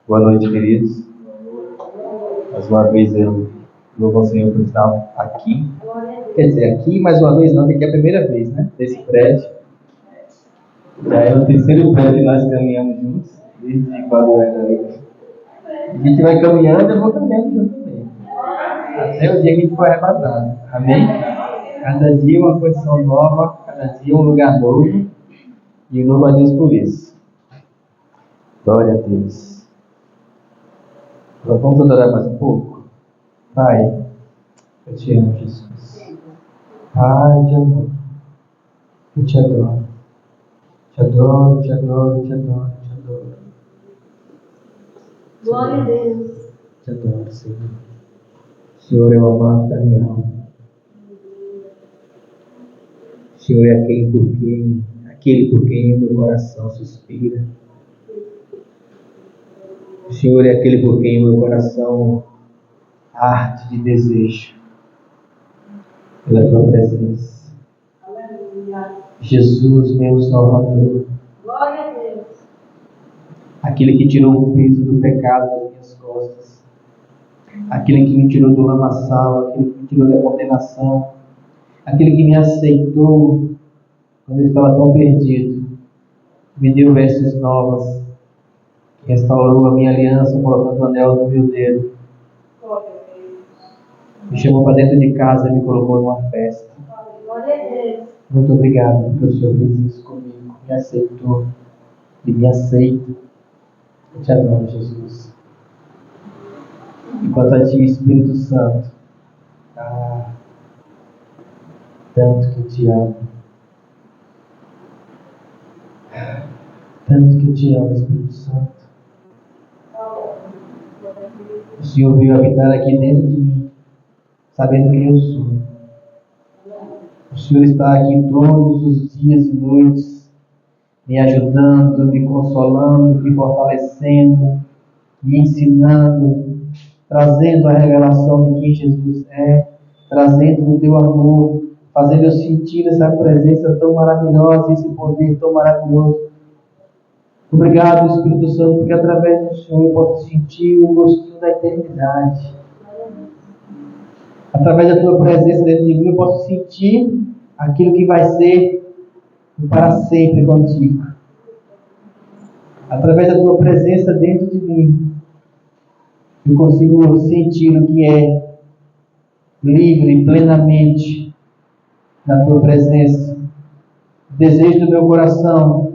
Boa noite, queridos. Mais uma vez eu louvo ao Senhor por estar aqui. Quer dizer, aqui mais uma vez não, porque aqui é a primeira vez, né? Nesse prédio. Já é o terceiro prédio que nós caminhamos juntos, desde quando eu era garoto. A gente vai caminhando, eu vou caminhando junto também. Até o dia que a gente for arrebatado. Amém? Cada dia uma condição nova, cada dia um lugar novo. E eu louvo a Deus por isso. Glória a Deus. Agora vamos adorar mais um pouco? Pai, eu te amo, Jesus. Pai de amor, eu te adoro. Te adoro, te adoro, te adoro, te adoro. Glória a Deus. Te adoro, Senhor. O Senhor é o amado da minha alma. O Senhor é aquele por quem o meu coração suspira. O Senhor é aquele por quem o meu coração arde de desejo pela tua presença. Aleluia. Jesus, meu Salvador. Glória a Deus. Aquele que tirou o peso do pecado das minhas costas. Aquele que me tirou do lamaçal, aquele que me tirou da condenação. Aquele que me aceitou quando eu estava tão perdido. Me deu vestes novas. Restaurou a minha aliança, colocando o anel no meu dedo. Glória a Deus. Me chamou para dentro de casa e me colocou numa festa. Glória a Deus. Muito obrigado porque o Senhor fez isso comigo. Me aceitou e me aceita. Eu te adoro, Jesus. E quanto a ti, Espírito Santo, tanto que eu te amo. Tanto que eu te amo, Espírito Santo. O Senhor veio habitar aqui dentro de mim, sabendo quem eu sou. O Senhor está aqui todos os dias e noites, me ajudando, me consolando, me fortalecendo, me ensinando, trazendo a revelação de quem Jesus é, trazendo o teu amor, fazendo eu sentir essa presença tão maravilhosa, esse poder tão maravilhoso. Obrigado, Espírito Santo, porque através do Senhor eu posso sentir o gostinho da eternidade. Através da tua presença dentro de mim eu posso sentir aquilo que vai ser para sempre contigo. Através da tua presença dentro de mim eu consigo sentir o que é livre plenamente na tua presença. O desejo do meu coração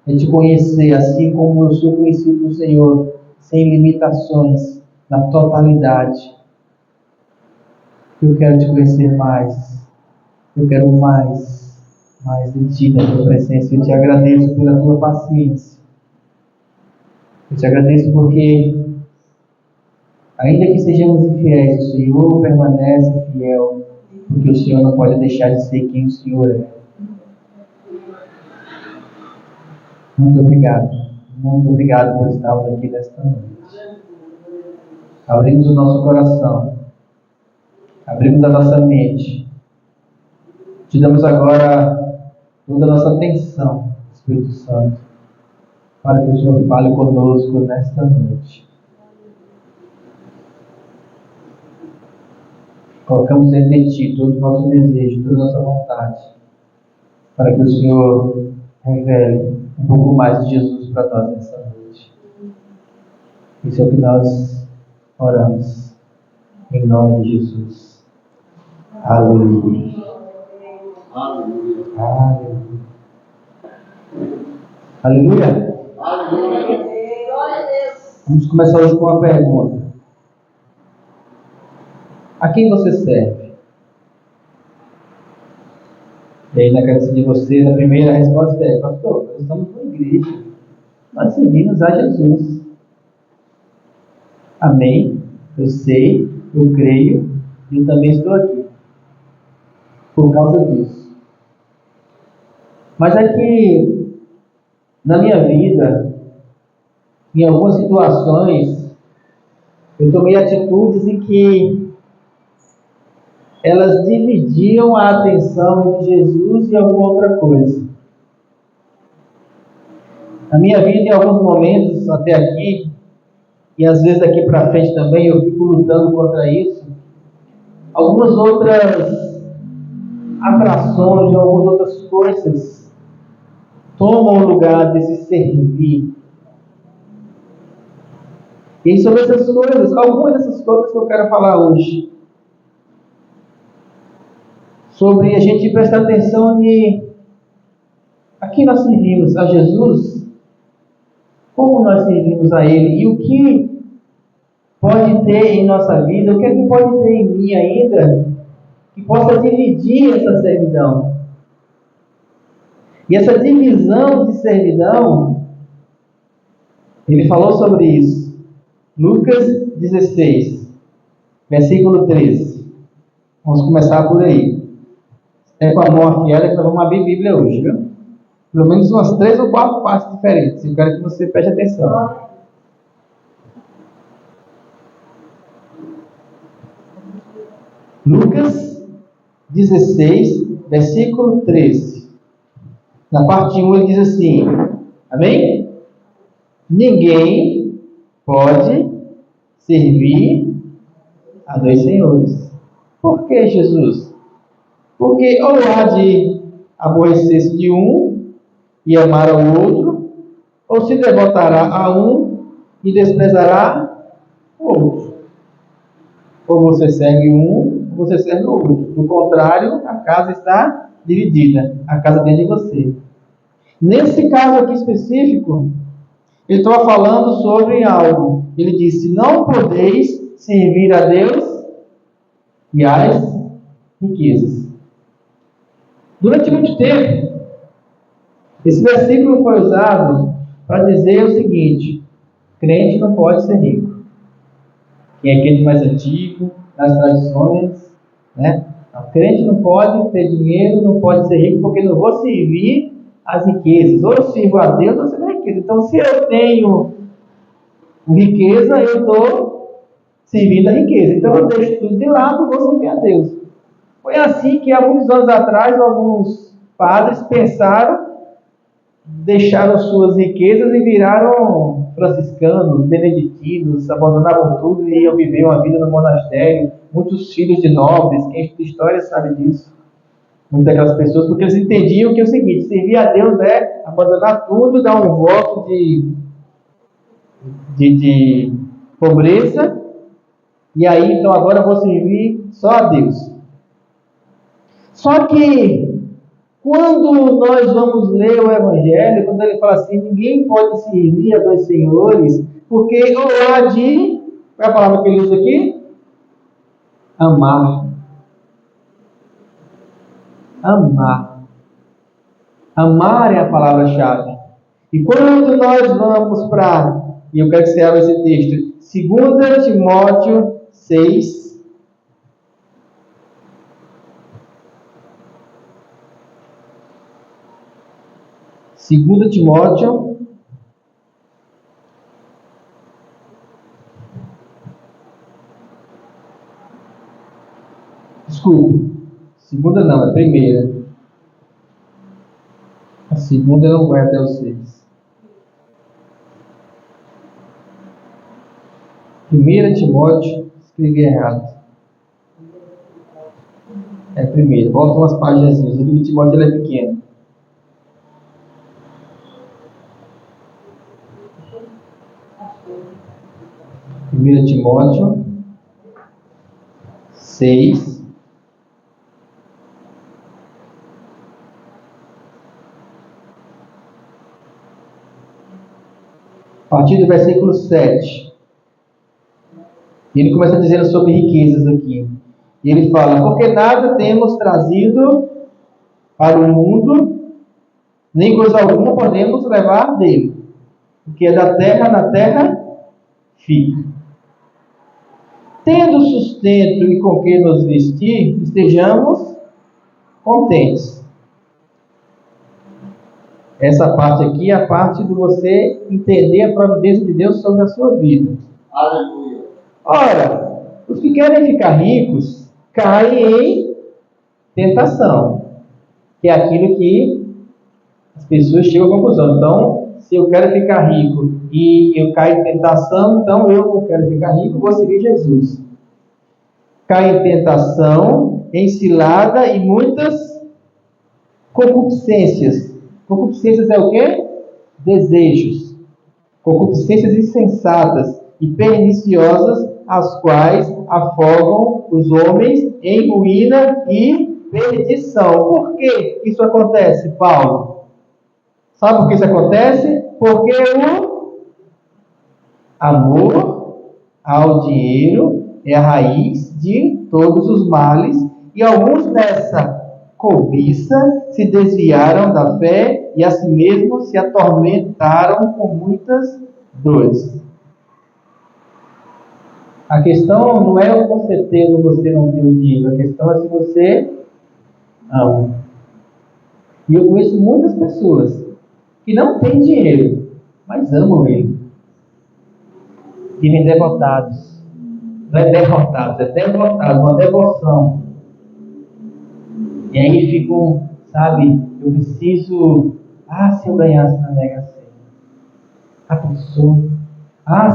é te conhecer assim como eu sou conhecido do Senhor, sem limitações, na totalidade. Eu quero te conhecer mais. Eu quero mais de ti, da tua presença. Eu te agradeço pela tua paciência. Eu te agradeço porque, ainda que sejamos infiéis, o Senhor permanece fiel, porque o Senhor não pode deixar de ser quem o Senhor é. Muito obrigado por estarmos aqui nesta noite. Abrimos o nosso coração, abrimos a nossa mente, te damos agora toda a nossa atenção, Espírito Santo, para que o Senhor fale conosco nesta noite. Colocamos dentro de Ti todo o nosso desejo, toda a nossa vontade, para que o Senhor revele um pouco mais de Jesus para nós nessa noite. Isso é o que nós oramos, em nome de Jesus. Aleluia. Aleluia. Aleluia. Aleluia. Glória a Deus. Vamos começar hoje com uma pergunta. A quem você serve? E aí na cabeça de vocês, a primeira resposta é: pastor, nós estamos na igreja. Nós servimos a Jesus. Amém? Eu sei, eu creio, e eu também estou aqui. Por causa disso. Mas é que, na minha vida, em algumas situações, eu tomei atitudes em que elas dividiam a atenção entre Jesus e alguma outra coisa. Na minha vida, em alguns momentos, até aqui, e às vezes daqui para frente também eu fico lutando contra isso, algumas outras atrações, algumas outras coisas tomam o lugar desse servir. E sobre essas coisas, algumas dessas coisas que eu quero falar hoje, sobre a gente prestar atenção a quem nós servimos, a Jesus, como nós servimos a Ele e o que pode ter em nossa vida, o que é que pode ter em mim ainda que possa dividir essa servidão. E essa divisão de servidão, ele falou sobre isso. Lucas 16, versículo 13. Vamos começar por aí. É com a mão afiada que nós vamos abrir a Bíblia hoje, viu? Pelo menos umas 3 ou 4 partes diferentes. Eu quero que você preste atenção. Lucas 16, versículo 13. Na parte 1 ele diz assim, amém? Ninguém pode servir a 2 senhores. Por que, Jesus? Porque ou há de aborrecer-se de um e amar ao outro, ou se devotará a um e desprezará o outro. Ou você serve um, ou você serve o outro. Do contrário, a casa está dividida. A casa dentro de você. Nesse caso aqui específico, ele estava falando sobre algo. Ele disse, não podeis servir a Deus e às riquezas. Durante muito tempo, esse versículo foi usado para dizer o seguinte: crente não pode ser rico. Quem é crente mais antigo, nas tradições, né? O crente não pode ter dinheiro, não pode ser rico, porque não vou servir as riquezas. Ou eu sirvo a Deus, ou eu sirvo a riqueza. Então, se eu tenho riqueza, eu estou servindo a riqueza. Então, eu deixo tudo de lado e vou servir a Deus. Foi assim que, há muitos anos atrás, alguns padres pensaram, deixaram suas riquezas e viraram franciscanos, beneditinos, abandonavam tudo e iam viver uma vida no monastério. Muitos filhos de nobres, quem estuda história sabe disso. Muitas daquelas pessoas, porque eles entendiam que é o seguinte: servir a Deus é abandonar tudo, dar um voto de pobreza, e aí, então agora eu vou servir só a Deus. Só que quando nós vamos ler o Evangelho, quando ele fala assim, ninguém pode servir a 2 senhores, porque ou há de, qual é a palavra que ele usa aqui? Amar. Amar. Amar é a palavra-chave. E quando nós vamos para, e eu quero que você abra esse texto, 2 Timóteo 6, Segunda Timóteo, desculpa, segunda não, é primeira. A segunda não vai até o 6. 1 Timóteo, escrevi errado. É primeira, volta umas páginas. O livro de Timóteo ele é pequeno. 1 Timóteo 6, a partir do versículo 7. E ele começa dizendo sobre riquezas aqui. E ele fala, porque nada temos trazido para o mundo, nem coisa alguma podemos levar dele. O que é da terra, na terra fica. Tendo sustento e com que nos vestir, estejamos contentes. Essa parte aqui é a parte de você entender a providência de Deus sobre a sua vida. Aleluia. Ora, os que querem ficar ricos caem em tentação, que é aquilo que as pessoas chegam à conclusão. Então, se eu quero ficar rico e eu caio em tentação, então eu não quero ficar rico, vou seguir Jesus. Cai em tentação, em cilada e muitas concupiscências. Concupiscências é o quê? Desejos. Concupiscências insensatas e perniciosas, as quais afogam os homens em ruína e perdição. Por que isso acontece, Paulo? Sabe por que isso acontece? Porque o amor ao dinheiro é a raiz de todos os males, e alguns nessa cobiça se desviaram da fé e a si mesmos se atormentaram com muitas dores. A questão não é você ter ou você não ter o dinheiro, a questão é se você ama. E eu conheço muitas pessoas que não têm dinheiro, mas amam ele. Vivem devotados. Não é derrotados, é devotados, uma devoção. E aí ficam, sabe, eu preciso, se eu ganhasse na Mega Sena. A pessoa,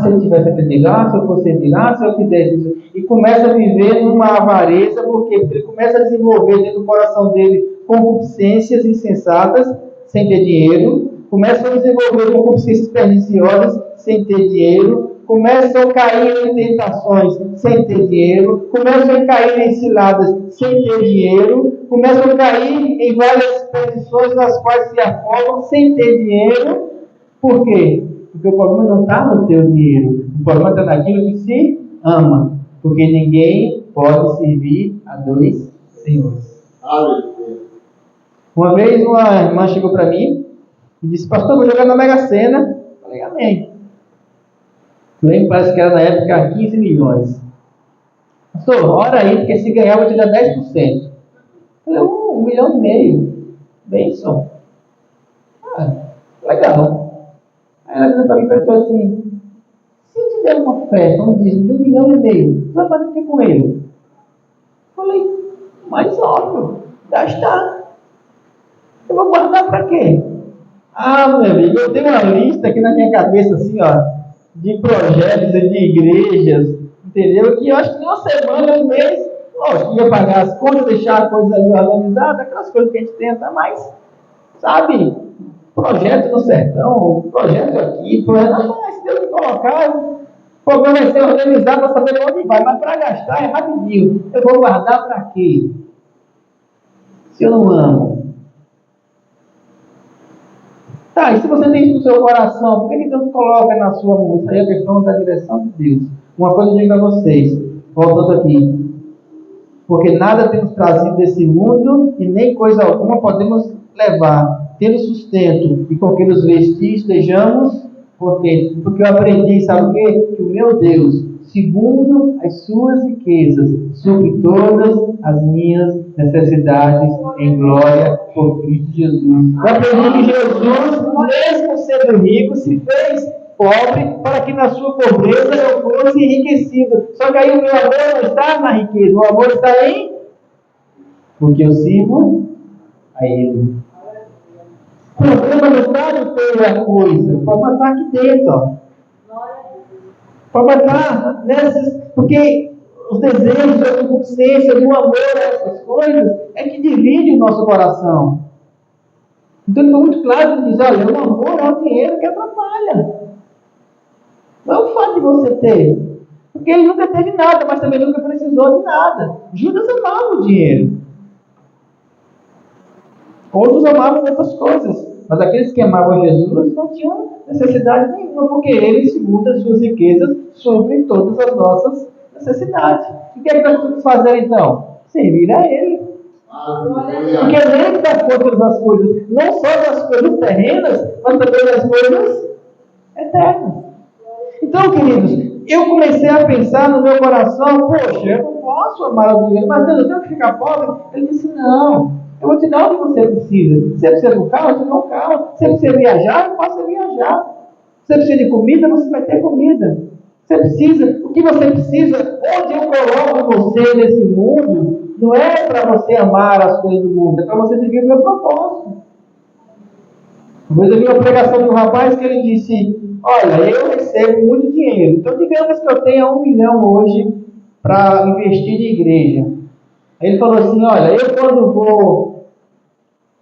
se eu tivesse aprendido, se eu fosse rico, se eu fizesse isso. E começa a viver numa avareza, porque ele começa a desenvolver dentro do coração dele concupiscências insensatas, sem ter dinheiro. Começa a desenvolver concupiscências perniciosas, sem ter dinheiro. Começam a cair em tentações sem ter dinheiro, começam a cair em ciladas sem ter dinheiro, começam a cair em várias posições nas quais se afogam sem ter dinheiro. Por quê? Porque o problema não está no teu dinheiro, o problema está naquilo que se ama, porque ninguém pode servir a dois senhores. Uma vez uma irmã chegou para mim e disse: pastor, vou jogar na Mega Sena. Eu falei: amém. Parece que era na época 15 milhões. Pastor, ora aí, porque se ganhar eu vou te dar 10%. Eu falei: 1,5 milhão. Benção. Legal. Aí ela disse para mim e perguntou assim: se eu te der uma festa, um dízimo de 1,5 milhão, você vai fazer o que com ele? Eu falei: mais óbvio, gastar. Eu vou guardar para quê? Meu amigo, eu tenho uma lista aqui na minha cabeça assim, de projetos e de igrejas, entendeu? Que eu acho que em uma semana, um mês, lógico, ia pagar as contas, deixar a coisa ali organizada, aquelas coisas que a gente tenta, mas, sabe, projeto no sertão, projeto aqui, se Deus me colocar, o problema é ser organizado para saber onde vai, mas para gastar é rapidinho. Eu vou guardar para quê? Se eu não amo. E se você tem isso no seu coração, por que Deus coloca na sua mão? Isso aí é a questão da direção de Deus. Uma coisa eu digo a vocês, voltando aqui, porque nada temos trazido desse mundo e nem coisa alguma podemos levar, tendo sustento e com que nos vestir estejamos contentes. Porque eu aprendi, sabe o quê? Que o meu Deus, segundo as suas riquezas, supre todas as minhas necessidades em glória por Cristo Jesus. Eu aprendi que Jesus, mesmo sendo rico, se fez pobre para que na sua pobreza eu fosse enriquecido. Só que aí o meu amor não está na riqueza, o amor está em porque eu sirvo a Ele. O problema não está no ter a coisa, o problema está aqui dentro. O problema está nessas, porque os desejos, a concupiscência, o amor a essas coisas é que divide o nosso coração. Então ele foi muito claro de dizer: olha, o amor é o dinheiro que atrapalha. Não é o fato de você ter. Porque ele nunca teve nada, mas também nunca precisou de nada. Judas amava o dinheiro. Outros amavam outras coisas. Mas aqueles que amavam Jesus não tinham necessidade nenhuma, porque ele, segundo as suas riquezas, supre todas as nossas necessidades. O que é que nós temos que fazer então? Servir a Ele. Porque Ele dá conta das coisas, não só das coisas terrenas, mas também das coisas eternas. Então, queridos, eu comecei a pensar no meu coração: poxa, eu não posso amar o dinheiro, mas Deus, eu tenho que ficar pobre. Ele disse: não, eu vou te dar o que você precisa. Você precisa de um carro, eu te dou um carro. Você precisa viajar, eu faço viajar. Você precisa de comida, você vai ter comida. Você precisa, o que você precisa, onde eu coloco você nesse mundo, não é para você amar as coisas do mundo, é para você seguir o meu propósito. Uma vez eu vi uma pregação de um rapaz que ele disse: olha, eu recebo muito dinheiro, então digamos que eu tenha 1 milhão hoje para investir em igreja. Aí ele falou assim: olha, eu quando vou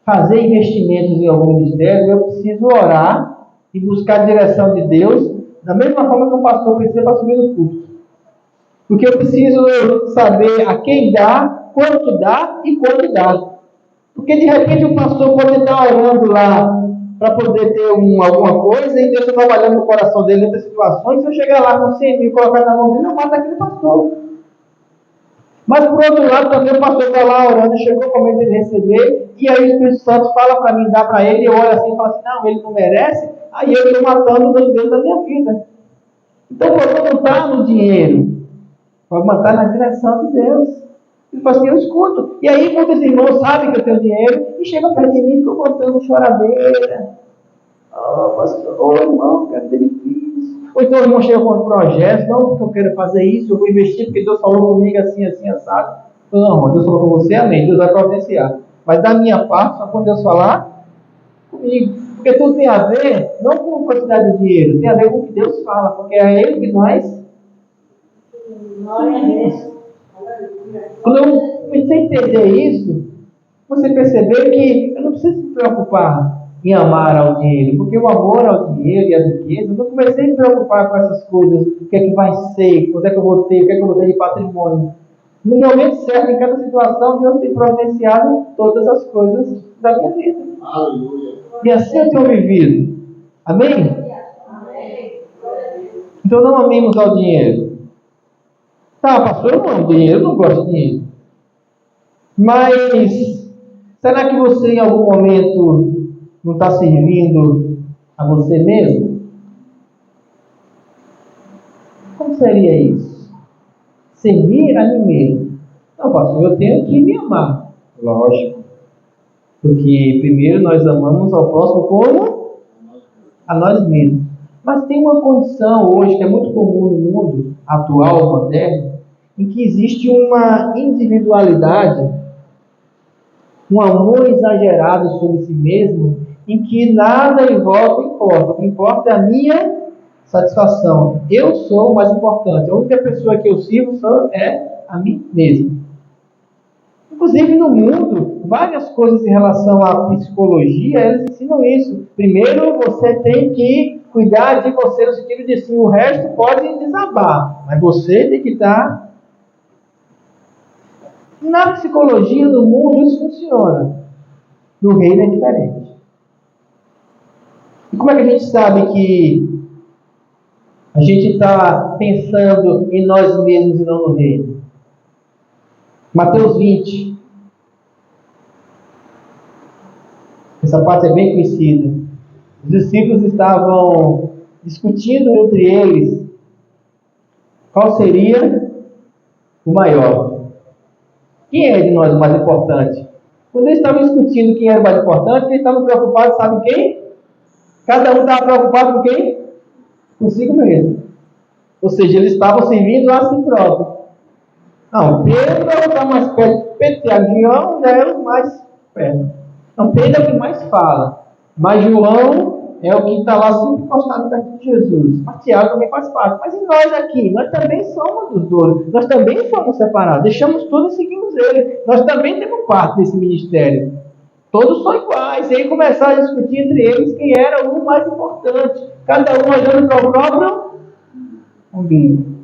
fazer investimentos em algum ministério, eu preciso orar e buscar a direção de Deus, da mesma forma que o pastor precisa para subir no culto. Porque eu preciso saber a quem dá, quanto dá e quando dá. Porque de repente o pastor pode estar orando lá para poder ter alguma coisa e Deus está trabalhando no coração dele nessas situações. Se eu chegar lá com 100 mil e colocar na mão dele, eu mato aquele pastor. Mas por outro lado, também o pastor está lá orando, chegou com medo de receber, e aí o Espírito Santo fala para mim, dá para ele, eu olho assim e falo assim: não, ele não merece, aí eu estou matando o Deus da minha vida. Então o problema não está no dinheiro, o problema está na direção de Deus. Ele fala assim: eu escuto. E aí muitos irmãos sabem que eu tenho dinheiro e chegam perto de mim e ficam contando choradeira. Oh, pastor, oh, irmão, quero ter difícil. Ou então o irmão chega com um projeto: não, porque eu quero fazer isso, eu vou investir porque Deus falou comigo assim, assim, assado. Não, irmão, Deus falou com você, amém, Deus vai providenciar. Mas da minha parte, só quando Deus falar comigo. Porque tudo tem a ver, não com a quantidade de dinheiro, tem a ver com o que Deus fala, porque é Ele que nós. Quando eu comecei a entender isso, você percebeu que eu não preciso me preocupar em amar ao dinheiro, porque o amor ao dinheiro e às riquezas, eu comecei a me preocupar com essas coisas: o que é que vai ser, quando é que eu vou ter, o que é que eu vou ter de patrimônio. No momento certo, em cada situação, Deus tem providenciado todas as coisas da minha vida. Aleluia. E assim eu tenho vivido. Amém? Amém. Então não amemos ao dinheiro. Tá, pastor, eu não amo dinheiro, eu não gosto de dinheiro. Mas será que você em algum momento não está servindo a você mesmo? Como seria isso? Servir a mim mesmo. Não, pastor, eu tenho que me amar. Lógico. Porque primeiro nós amamos ao próximo como a nós mesmos. Mas tem uma condição hoje que é muito comum no mundo atual, moderno, em que existe uma individualidade, um amor exagerado sobre si mesmo, em que nada em volta importa. O que importa é a minha satisfação. Eu sou o mais importante. A única pessoa que eu sirvo é a mim mesmo. Inclusive no mundo, várias coisas em relação à psicologia, eles ensinam isso. Primeiro, você tem que cuidar de você, no sentido de assim, o resto pode desabar, mas você tem que estar. Na psicologia, no mundo, isso funciona. No reino é diferente. E como é que a gente sabe que a gente está pensando em nós mesmos e não no reino? Mateus 20. Essa parte é bem conhecida. Os discípulos estavam discutindo entre eles qual seria o maior. Quem é de nós o mais importante? Quando eles estavam discutindo quem era o mais importante, eles estavam preocupados, sabe quem? Cada um estava preocupado com quem? Consigo mesmo. Ou seja, eles estavam servindo a si próprio. Não, Pedro está mais perto. Pedro e João já é o mais perto. Não, Pedro é o que mais fala. Mas João é o que está lá sempre encostado perto de Jesus. Mas Tiago também faz parte. Mas e nós aqui? Nós também somos dos 12. Nós também fomos separados. Deixamos tudo e seguimos ele. Nós também temos parte desse ministério. Todos são iguais. E aí começaram a discutir entre eles quem era o mais importante. Cada um olhando para o próprio umbigo.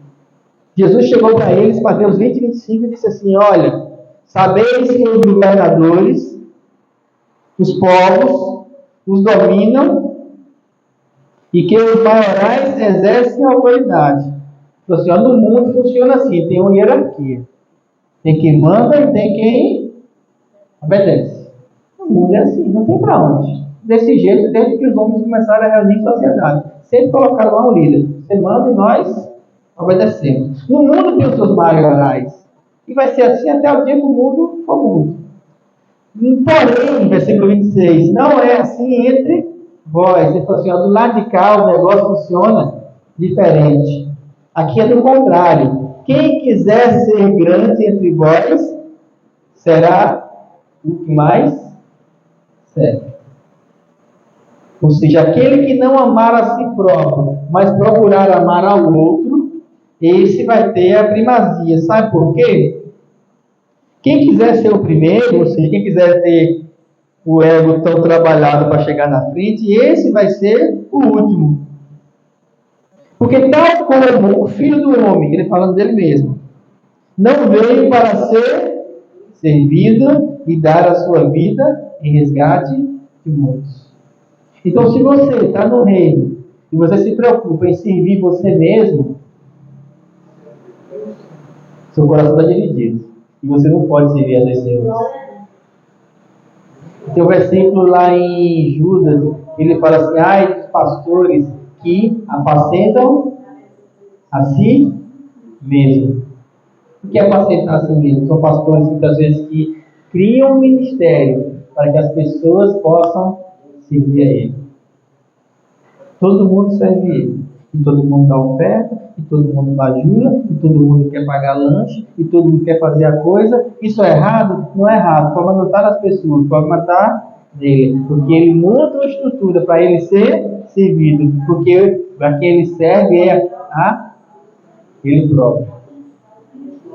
Jesus chegou para eles, Mateus 20 e 25, e disse assim: olha, sabeis que os governadores, os povos, os dominam e que os maiorais exercem autoridade. Então, assim, no mundo funciona assim, tem uma hierarquia. Tem quem manda e tem quem obedece. No mundo é assim, não tem para onde. Desse jeito, desde que os homens começaram a reunir em sociedade. Sempre colocaram lá um líder. Você manda e nós obedecemos. No mundo tem os seus maiorais. E vai ser assim até o dia que o mundo for mundo. Porém, versículo 26, não é assim entre vós. Ele falou assim, ó, do lado de cá o negócio funciona diferente. Aqui é do contrário. Quem quiser ser grande entre vós, será o que mais serve. Ou seja, aquele que não amar a si próprio, mas procurar amar ao outro, esse vai ter a primazia. Sabe por quê? Quem quiser ser o primeiro, ou seja, quem quiser ter o ego tão trabalhado para chegar na frente, esse vai ser o último. Porque tal como o Filho do Homem, ele falando dele mesmo, não veio para ser servido e dar a sua vida em resgate de muitos. Então, se você está no reino e você se preocupa em servir você mesmo, seu coração está dividido. E você não pode servir a dois senhores. Tem um versículo lá em Judas, ele fala assim: ai dos pastores que apacentam a si mesmo. O que é apacentar a si mesmo? São pastores muitas vezes que criam um ministério para que as pessoas possam servir a ele. Todo mundo serve ele. E todo mundo dá oferta, e todo mundo bajula, e todo mundo quer pagar lanche, e todo mundo quer fazer a coisa. Isso é errado? Não é errado. Pode matar as pessoas, pode matar ele. Porque ele monta uma estrutura para ele ser servido. Porque para quem ele serve é a ele próprio.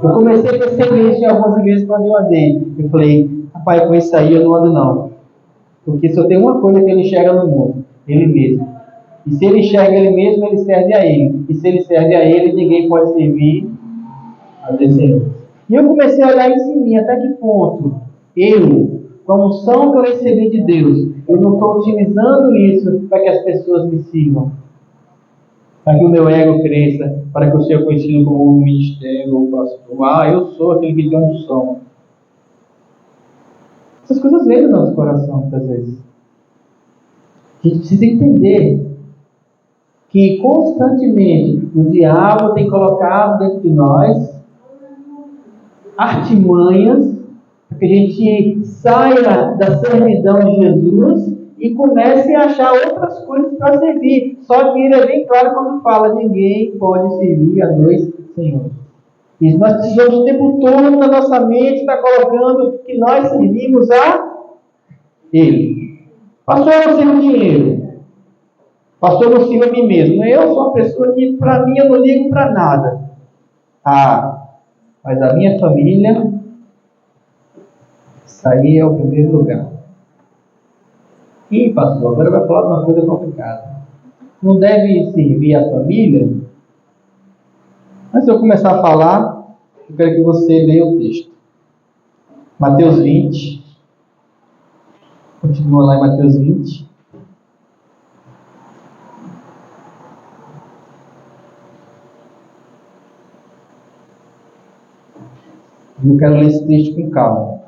Eu comecei a perceber isso em algumas igrejas quando eu andei. Eu falei, rapaz, com isso aí eu não ando não. Porque só tem uma coisa que ele enxerga no mundo, ele mesmo. E se ele enxerga ele mesmo, ele serve a ele. E se ele serve a ele, ninguém pode servir a Deus. E eu comecei a olhar isso em mim, até que ponto eu, com a unção que eu recebi de Deus, eu não estou utilizando isso para que as pessoas me sigam. Para que o meu ego cresça, para que eu seja conhecido como um ministério ou pastor. Ah, eu sou aquele que tem unção. Essas coisas vêm no nosso coração, muitas vezes. A gente precisa entender que constantemente o diabo tem colocado dentro de nós artimanhas para que a gente saia da servidão de Jesus e comece a achar outras coisas para servir. Só que ele é bem claro quando fala: ninguém pode servir a dois senhores. E nós precisamos o tempo todo na nossa mente estar colocando que nós servimos a ele. Pastor, eu não sirvo dinheiro. Pastor, eu não sirvo a mim mesmo. Eu sou uma pessoa que, para mim, eu não ligo para nada. Ah, mas a minha família, isso aí é o primeiro lugar. Ih, pastor, agora vai falar de uma coisa complicada. Não deve servir a família? Mas se eu começar a falar, eu quero que você leia o texto. Mateus 20. Continua lá em Mateus 20. Eu quero ler esse texto com calma.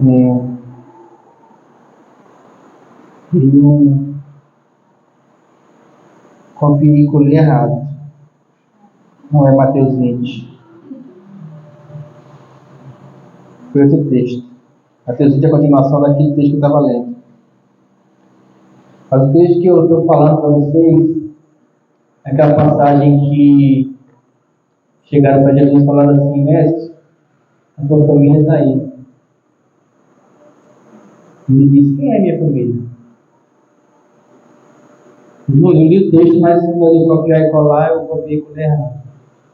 Eu copiei e colei errado. Não é Mateus 20. Foi outro texto. Mateus 20 é a continuação daquele texto que eu estava lendo. Mas o texto que eu estou falando para vocês é aquela passagem que chegaram para Jesus e falaram assim: mestre, a tua família está aí. E ele disse: quem é minha família? Eu não li o texto, mas se eu copiar e colar, eu copiei e colei errado.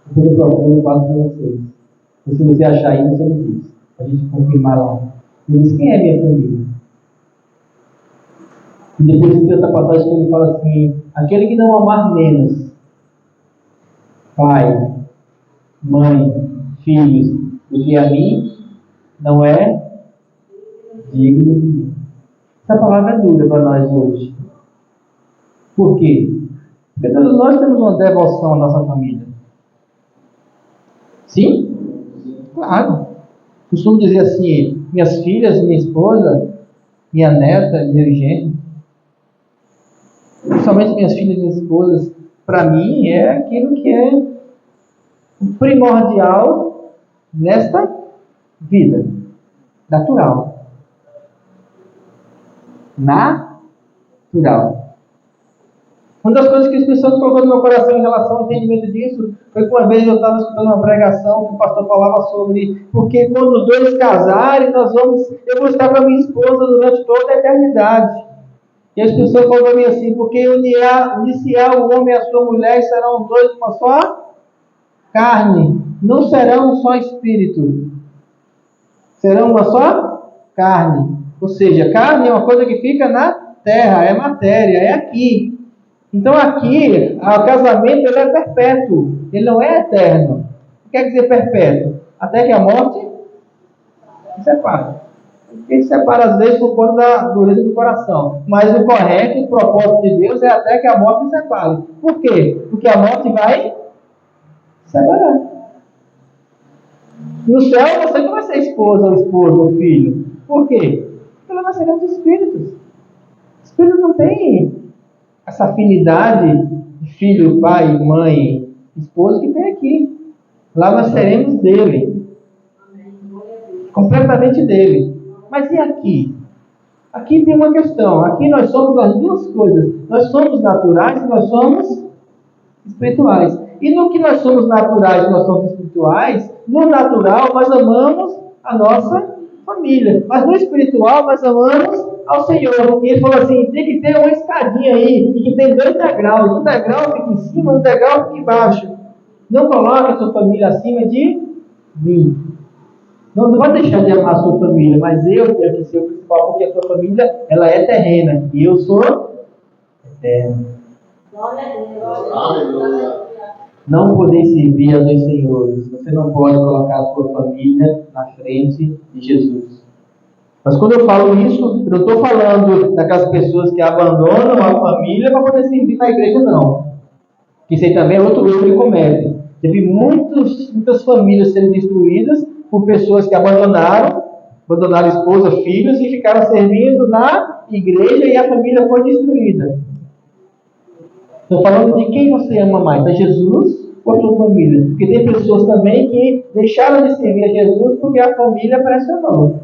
Depois eu procuro e passo para vocês. E se você achar aí, você me diz. A gente confirmar lá. Ele diz: quem é minha família? E depois tem outra passagem que ele fala assim: aquele que não amar menos pai, mãe, filhos do que a mim, não é digno de mim. Essa palavra é dura para nós hoje. Por quê? Porque todos nós temos uma devoção à nossa família. Sim? Claro. Costumo dizer assim: minhas filhas, minha esposa, minha neta, meu genro, principalmente minhas filhas e minhas esposas, para mim é aquilo que é primordial nesta vida natural. natural. Uma das coisas que o Espírito Santo colocou no meu coração em relação ao entendimento disso foi que uma vez eu estava escutando uma pregação que o pastor falava sobre porque quando dois casarem, eu vou estar com a minha esposa durante toda a eternidade. E o Espírito Santo falou para mim assim, porque unir-se-á o homem e a sua mulher e serão os dois uma só carne, não serão um só espírito, serão uma só carne. Ou seja, carne é uma coisa que fica na terra, é matéria, é aqui. Então aqui, o casamento ele é perpétuo, ele não é eterno. O que quer dizer perpétuo? Até que a morte separa. Ele separa às vezes por conta da dureza do coração. Mas o correto, o propósito de Deus é até que a morte separe. Por quê? Porque a morte vai separar. No céu você não vai ser esposa ou esposo ou filho. Por quê? Porque nós seremos espíritos. Espírito não tem essa afinidade de filho, pai, mãe, esposo que tem aqui. Lá nós seremos dele. Completamente dele. Mas e aqui? Aqui tem uma questão. Aqui nós somos as duas coisas. Nós somos naturais e nós somos espirituais. E no que nós somos naturais e nós somos espirituais, no natural nós amamos a nossa família. Mas no espiritual nós amamos ao Senhor. E ele falou assim, tem que ter uma escadinha aí, e que tem 2 degraus. Um degrau fica em cima, um degrau fica embaixo. Não coloque a sua família acima de mim. Não vai deixar de amar a sua família, mas eu tenho que ser o principal, porque a sua família ela é terrena, e eu sou eterno. Não poder servir a dois senhores. Você não pode colocar a sua família na frente de Jesus. Mas quando eu falo isso, eu não estou falando daquelas pessoas que abandonam a família para poder servir na igreja, não. Que isso aí também é outro erro que comete. Teve muitas famílias sendo destruídas por pessoas que abandonaram esposa, filhos e ficaram servindo na igreja e a família foi destruída. Estou falando de quem você ama mais, a Jesus ou a sua família? Porque tem pessoas também que deixaram de servir a Jesus porque a família pressionou.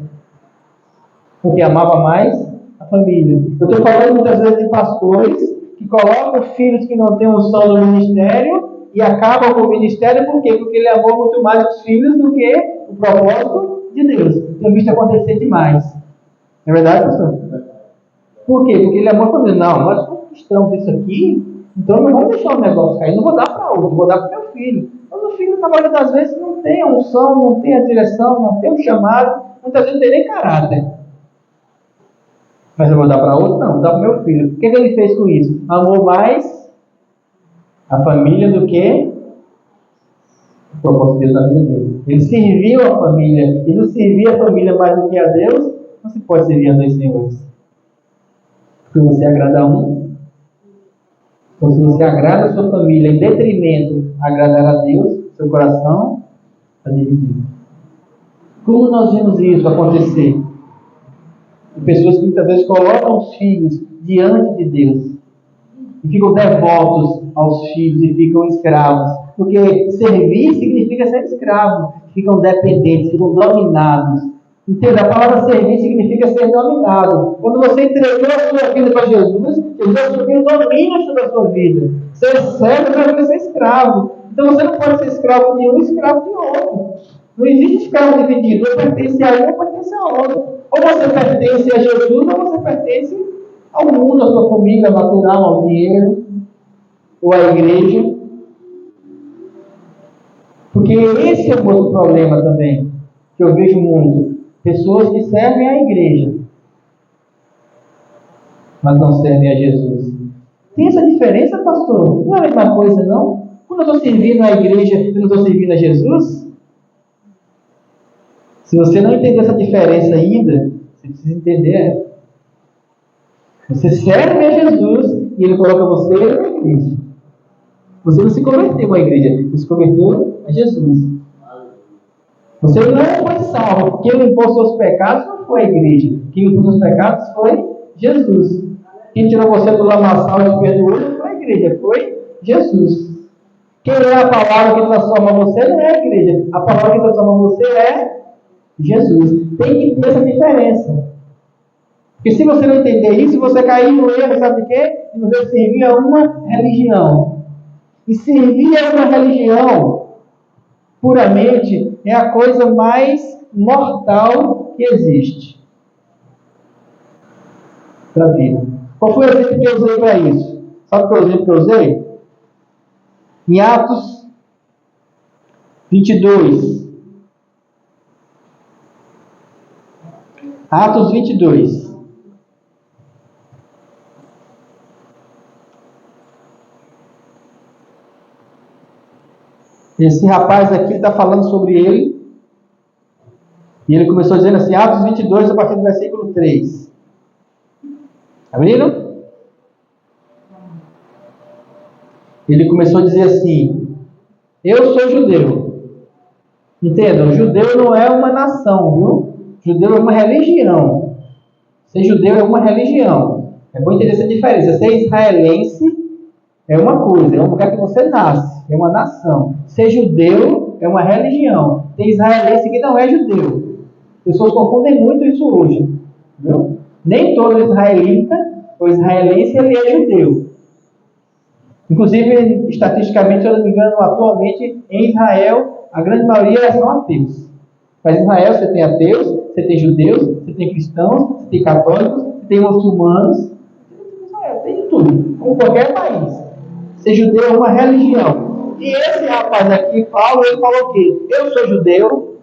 Porque amava mais a família. Eu estou falando muitas vezes de pastores que colocam filhos que não têm unção no ministério e acabam com o ministério, por quê? Porque ele amou muito mais os filhos do que o propósito de Deus. Tenho visto acontecer demais. Não é verdade, pastor? Por quê? Porque ele amou a família. Não, nós conquistamos isso aqui, então não vamos deixar o negócio cair. Não vou dar para outro, vou dar para o meu filho. Mas o filho, na maioria das vezes, não tem a unção, não tem a direção, não tem o chamado, muitas vezes não tem nem caráter. Mas eu vou dar para outro? Não, vou dar para o meu filho. O que ele fez com isso? Amou mais a família do que o propósito de Deus na vida dele. Ele serviu a família e não servia a família mais do que a Deus. Não se pode servir a dois senhores. Porque você agrada a um. Então, se você agrada a sua família em detrimento a agradar a Deus, seu coração está dividido. Como nós vemos isso acontecer? Pessoas que muitas vezes colocam os filhos diante de Deus e ficam devotos aos filhos e ficam escravos. Porque servir significa ser escravo. Ficam dependentes, ficam dominados. Entenda? A palavra servir significa ser dominado. Quando você entregou a sua vida para Jesus, Jesus assumiu o domínio sobre a sua vida. Ser servo é ser escravo. Então você não pode ser escravo de um e escravo de outro. Não existe escravo dividido. Ou pertence a um ou pertence a outro. Ou você pertence a Jesus ou você pertence ao mundo, à sua família natural, ao dinheiro, ou à igreja. Porque esse é o outro problema também, que eu vejo muito. Pessoas que servem à igreja, mas não servem a Jesus. Tem essa diferença, pastor? Não é a mesma coisa, não? Quando eu estou servindo à igreja, eu não estou servindo a Jesus? Se você não entender essa diferença ainda, você precisa entender. Você serve a Jesus e Ele coloca você na igreja. Você não se converteu à igreja, você se converteu a Jesus. Você não foi salvo. Quem limpou seus pecados não foi a igreja. Quem limpou seus pecados foi Jesus. Quem tirou você do lamaçal e te perdoou não foi a igreja, foi Jesus. Quem é a palavra que transforma você não é a igreja. A palavra que transforma você é Jesus. Tem que ter essa diferença. Porque se você não entender isso, você cair no erro, sabe de quê? De você servir a uma religião. E servir a uma religião, puramente, é a coisa mais mortal que existe para a vida. Qual foi o exemplo que eu usei para isso? Sabe qual é o exemplo que eu usei? Em Atos 22. Atos 22. Esse rapaz aqui está falando sobre ele. E ele começou dizendo assim, Atos 22, a partir do versículo 3. Abriram? Ele começou a dizer assim, eu sou judeu. Entendam, judeu não é uma nação, viu? Judeu é uma religião. Ser judeu é uma religião. É bom entender essa diferença. Ser israelense é uma coisa, é um lugar que você nasce, é uma nação. Ser judeu é uma religião. Tem israelense que não é judeu. Pessoas confundem muito isso hoje. Viu? Nem todo israelita ou israelense ele é judeu. Inclusive, estatisticamente, se eu não me engano, atualmente em Israel, a grande maioria são ateus. Mas em Israel você tem ateus, você tem judeus, você tem cristãos, você tem católicos, você tem muçulmanos. Israel tem de tudo, como qualquer país. Ser judeu é uma religião. E esse rapaz aqui, Paulo, ele falou o quê? Eu sou judeu,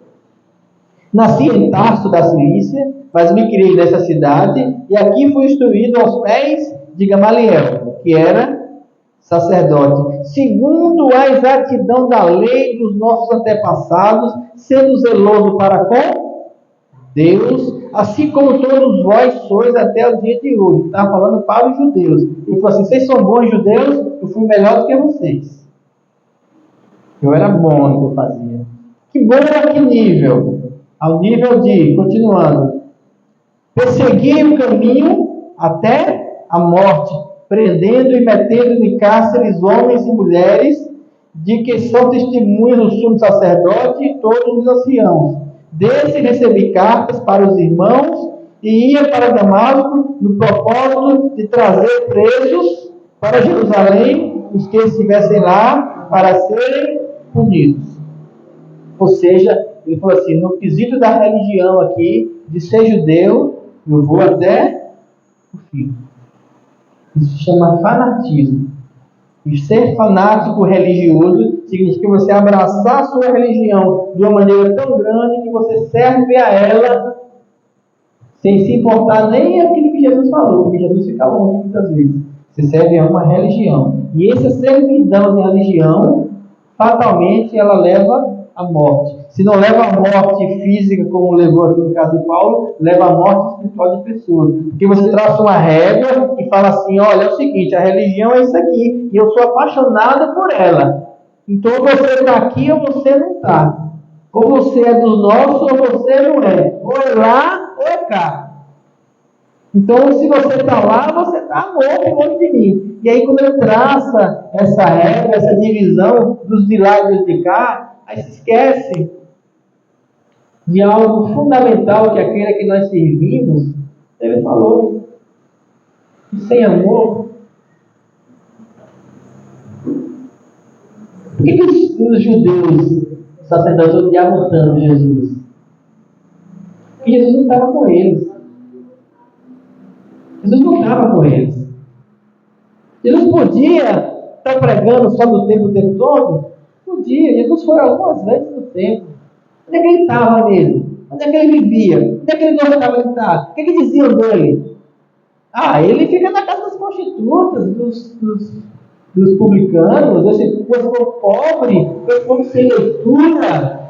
nasci em Tarso da Cilícia, mas me criei nessa cidade, e aqui fui instruído aos pés de Gamaliel, que era sacerdote, segundo a exatidão da lei dos nossos antepassados, sendo zeloso para com Deus, assim como todos vós sois até o dia de hoje. Está falando para os judeus. Ele falou assim, vocês são bons judeus, eu fui melhor do que vocês. Eu era bom no que eu fazia. Que bom a que nível? Ao nível de, continuando, persegui o caminho até a morte, prendendo e metendo em cárceres homens e mulheres, de que são testemunhas o sumo sacerdote e todos os anciãos. Desse recebi cartas para os irmãos e ia para Damasco no propósito de trazer presos para Jerusalém os que estivessem lá para serem punidos. Ou seja, ele falou assim, no quesito da religião aqui, de ser judeu, eu vou até o fim. Isso se chama fanatismo. E ser fanático religioso significa você abraçar a sua religião de uma maneira tão grande que você serve a ela sem se importar nem aquilo que Jesus falou, porque Jesus fica longe muitas vezes. Você serve a uma religião. E essa servidão de religião, fatalmente, ela leva à morte. Se não leva à morte física, como levou aqui no caso de Paulo, leva à morte espiritual de pessoas. Porque você traça uma régua e fala assim, olha, é o seguinte, a religião é isso aqui, e eu sou apaixonado por ela. Então, você está aqui ou você não está. Ou você é dos nossos ou você não é. Ou é lá ou é cá. Então, se você está lá, você está longe de mim. E aí, quando ele traça essa regra, essa divisão dos de lá e dos de cá, aí se esquece de algo fundamental que aquele que nós servimos, ele falou. Sem amor. Por que os judeus, os sacerdotes, odiavam tanto Jesus? Porque Jesus não estava com eles. Jesus não estava com eles. Jesus podia estar pregando só no templo o tempo todo? Podia. Jesus foi algumas vezes no templo. Onde é que ele estava mesmo? Onde é que ele vivia? Onde é que ele gostava de estar? O que diziam dele? Ele fica na casa das prostitutas, dos publicanos, esse povo pobre, esse povo sem leitura.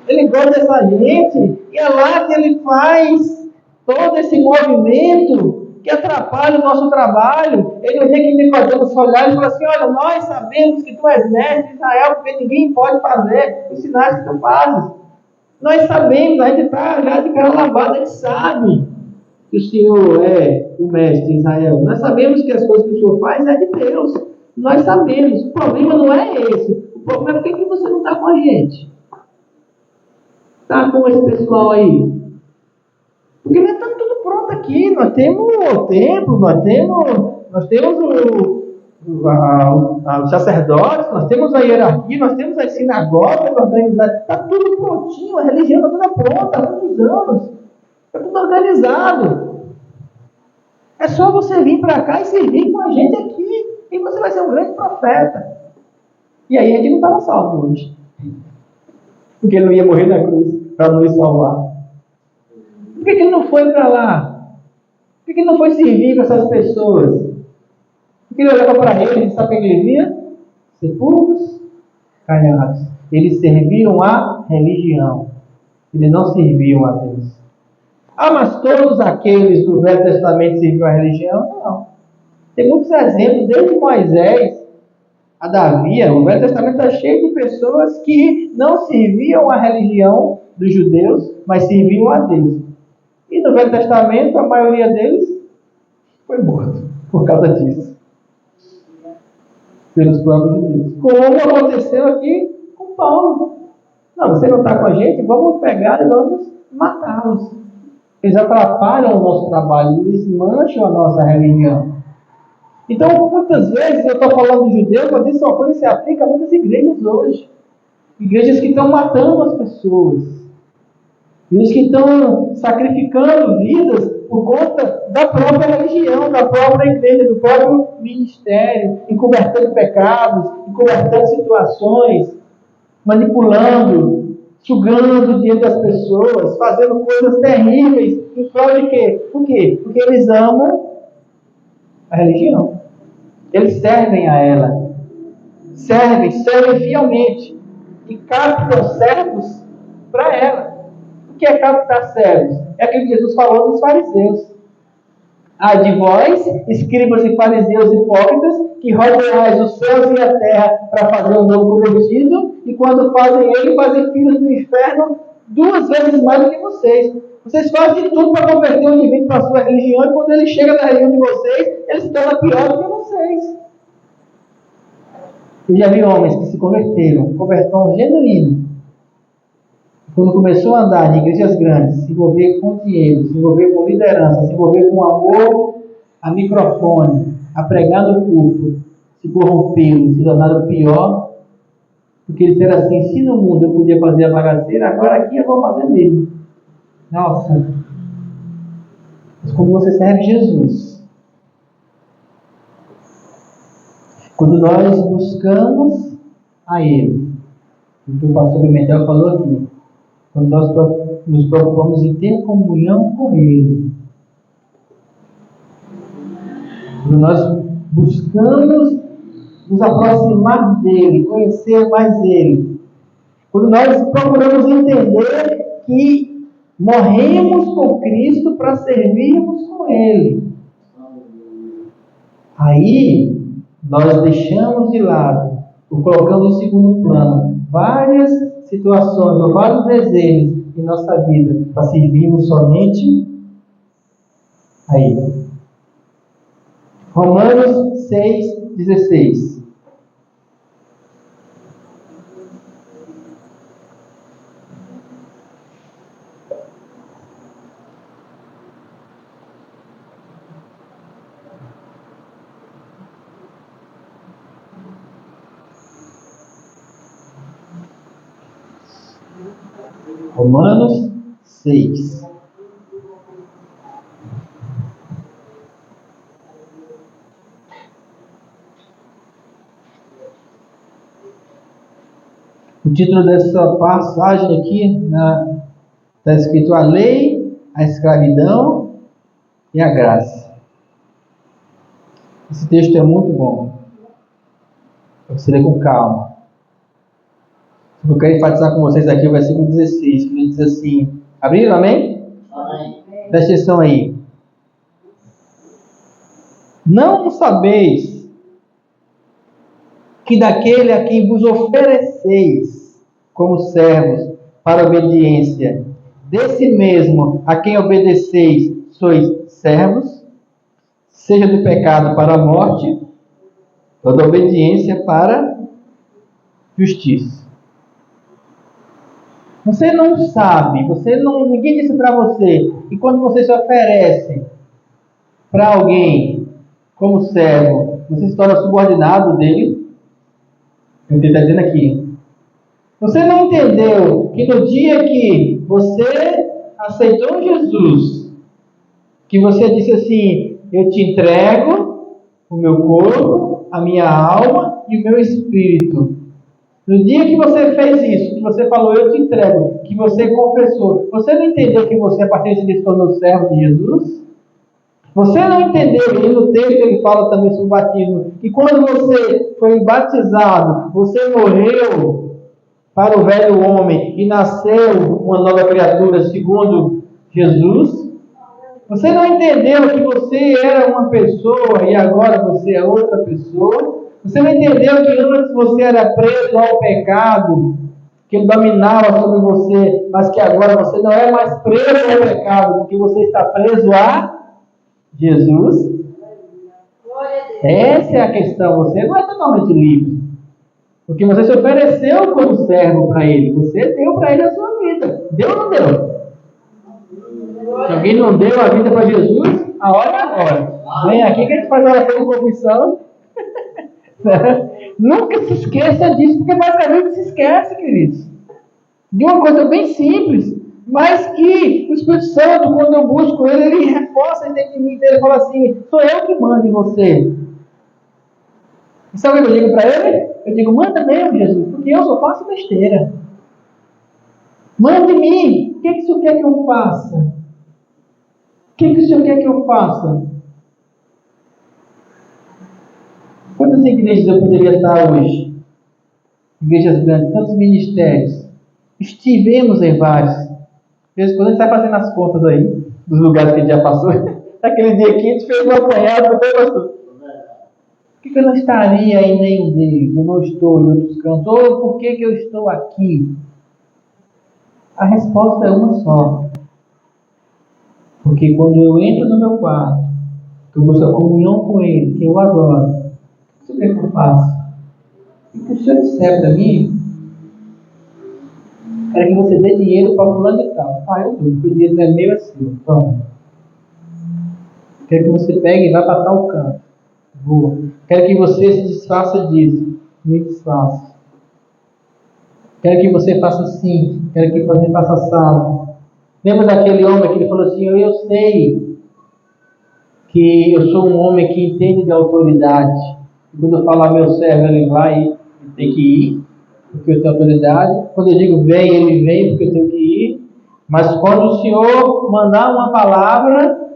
Ele gosta dessa gente, e é lá que ele faz todo esse movimento que atrapalha o nosso trabalho. Ele não tem que Nicodemos olhar e falar assim, olha, nós sabemos que tu és mestre de Israel, porque ninguém pode fazer os sinais que tu fazes. Nós sabemos, a gente está já de cara lavada, a gente sabe que o Senhor é o mestre de Israel. Nós sabemos que as coisas que o Senhor faz é de Deus. Nós sabemos. O problema não é esse. O problema é por que você não está com a gente? Está com esse pessoal aí? Porque nós estamos tudo pronto pronto aqui, nós temos o templo, nós temos os sacerdotes, nós temos a hierarquia, nós temos as sinagogas organizadas, está tudo prontinho, a religião está toda pronta há muitos anos, está tudo organizado. É só você vir para cá e servir com a gente aqui, e você vai ser um grande profeta. E aí a gente não estava salvo hoje, porque ele não ia morrer na cruz para nos salvar. Por que ele não foi para lá? Por que ele não foi servir com essas pessoas? Porque ele olhava para eles e sabe o que ele via? Sepulcros caiados. Eles serviam a religião. Eles não serviam a Deus. Ah, mas todos aqueles do Velho Testamento serviam a religião? Não. Tem muitos exemplos, desde Moisés a Davi. O Velho Testamento está cheio de pessoas que não serviam a religião dos judeus, mas serviam a Deus. E no Velho Testamento, a maioria deles foi morto por causa disso. Pelos próprios judeus. Como aconteceu aqui com Paulo. Não, você não está com a gente, vamos pegar e vamos matá-los. Eles atrapalham o nosso trabalho, eles mancham a nossa religião. Então, muitas vezes, eu estou falando de judeus, mas isso é uma coisa que se aplica a muitas igrejas hoje. Igrejas que estão matando as pessoas. Igrejas que estão sacrificando vidas por conta da própria religião, da própria igreja, do próprio ministério, encobertando pecados, encobertando situações, manipulando, sugando o dinheiro das pessoas, fazendo coisas terríveis, em prol de quê? Por quê? Porque eles amam a religião. Eles servem a ela. Servem fielmente. E captam servos para ela. O que é captar servos? É aquilo que Jesus falou dos fariseus. Ai de vós, escribas e fariseus hipócritas, que rodeais os céus e a terra para fazer um novo convertido, e quando fazem ele, fazem filhos do inferno 2 vezes mais do que vocês. Vocês fazem de tudo para converter o indivíduo para a sua religião, e quando ele chega na religião de vocês, ele se torna pior do que vocês. Eu já vi homens que se converteram, conversão genuína. Quando começou a andar em igrejas grandes, se envolver com dinheiro, se envolver com liderança, se envolver com amor a microfone, a pregar no culto, se corromperam, se tornaram pior, porque eles disseram assim: se no mundo eu podia fazer a bagaceira, agora aqui eu vou fazer mesmo. Nossa! Mas quando você serve Jesus, quando nós buscamos a Ele, o que o pastor Pimentel falou aqui, quando nós nos preocupamos em ter comunhão com Ele, quando nós buscamos nos aproximar dEle, conhecer mais Ele, quando nós procuramos entender que morremos com Cristo para servirmos com Ele, aí nós deixamos de lado, ou colocamos em segundo plano, várias situações ou vários desejos em nossa vida para servirmos somente a Ele. Romanos 6,16. Romanos 6. O título dessa passagem aqui está escrito: a lei, a escravidão e a graça. Esse texto é muito bom. Você lê com calma. Eu quero enfatizar com vocês aqui o versículo 16, que ele diz assim: abriram, amém? Amém. Presta atenção aí. Não sabeis que daquele a quem vos ofereceis como servos para a obediência, desse mesmo a quem obedeceis sois servos, seja do pecado para a morte, ou da obediência para a justiça. Você não sabe, ninguém disse para você. E quando você se oferece para alguém como servo, você se torna subordinado dele? É o que ele está dizendo aqui. Você não entendeu que no dia que você aceitou Jesus, que você disse assim: eu te entrego o meu corpo, a minha alma e o meu espírito. No dia que você fez isso, que você falou, eu te entrego, que você confessou, você não entendeu que você, a partir desse dia, se tornou servo de Jesus? Você não entendeu, e no texto ele fala também sobre o batismo, que quando você foi batizado, você morreu para o velho homem e nasceu uma nova criatura segundo Jesus? Você não entendeu que você era uma pessoa e agora você é outra pessoa? Você não entendeu que antes você era preso ao pecado, que ele dominava sobre você, mas que agora você não é mais preso ao pecado, porque você está preso a Jesus? Essa é a questão. Você não é totalmente livre, porque você se ofereceu como servo para ele. Você deu para ele a sua vida. Deu ou não deu? Se alguém não deu a vida para Jesus, a hora é agora. Vem aqui que a gente faz a oração de confissão. Nunca se esqueça disso, porque basicamente se esquece, queridos, de uma coisa bem simples, mas que o Espírito Santo, quando eu busco ele reforça dentro de mim, ele fala assim: sou eu que mando em você. E sabe o que eu digo para ele? Eu digo: manda mesmo, Jesus, porque eu só faço besteira. Manda em mim. O que o Senhor quer que eu faça? O que o Senhor quer que eu faça? Quantas igrejas eu poderia estar hoje? Igrejas grandes, tantos ministérios. Estivemos em vários. De vez em quando a gente está fazendo as contas aí, dos lugares que a gente já passou. Naquele dia que a gente fez um apanhado, por que eu não estaria em nenhum deles? Eu não estou em outros cantos. Ou por que eu estou aqui? A resposta é uma só. Porque quando eu entro no meu quarto, que eu busco a comunhão com Ele, que eu adoro, o que eu faço? O que o Senhor disser para mim? Quero que você dê dinheiro para fulano e tal. Eu dou, porque o dinheiro não é meu, é seu. Toma. Quero que você pegue e vá para tal canto. Boa. Quero que você se desfaça disso. Me desfaça. Quero que você faça assim. Quero que você faça assado. Lembra daquele homem que ele falou assim: eu sei que eu sou um homem que entende de autoridade. E quando eu falar meu servo, ele vai e tem que ir, porque eu tenho autoridade. Quando eu digo vem, ele vem, porque eu tenho que ir. Mas quando o Senhor mandar uma palavra,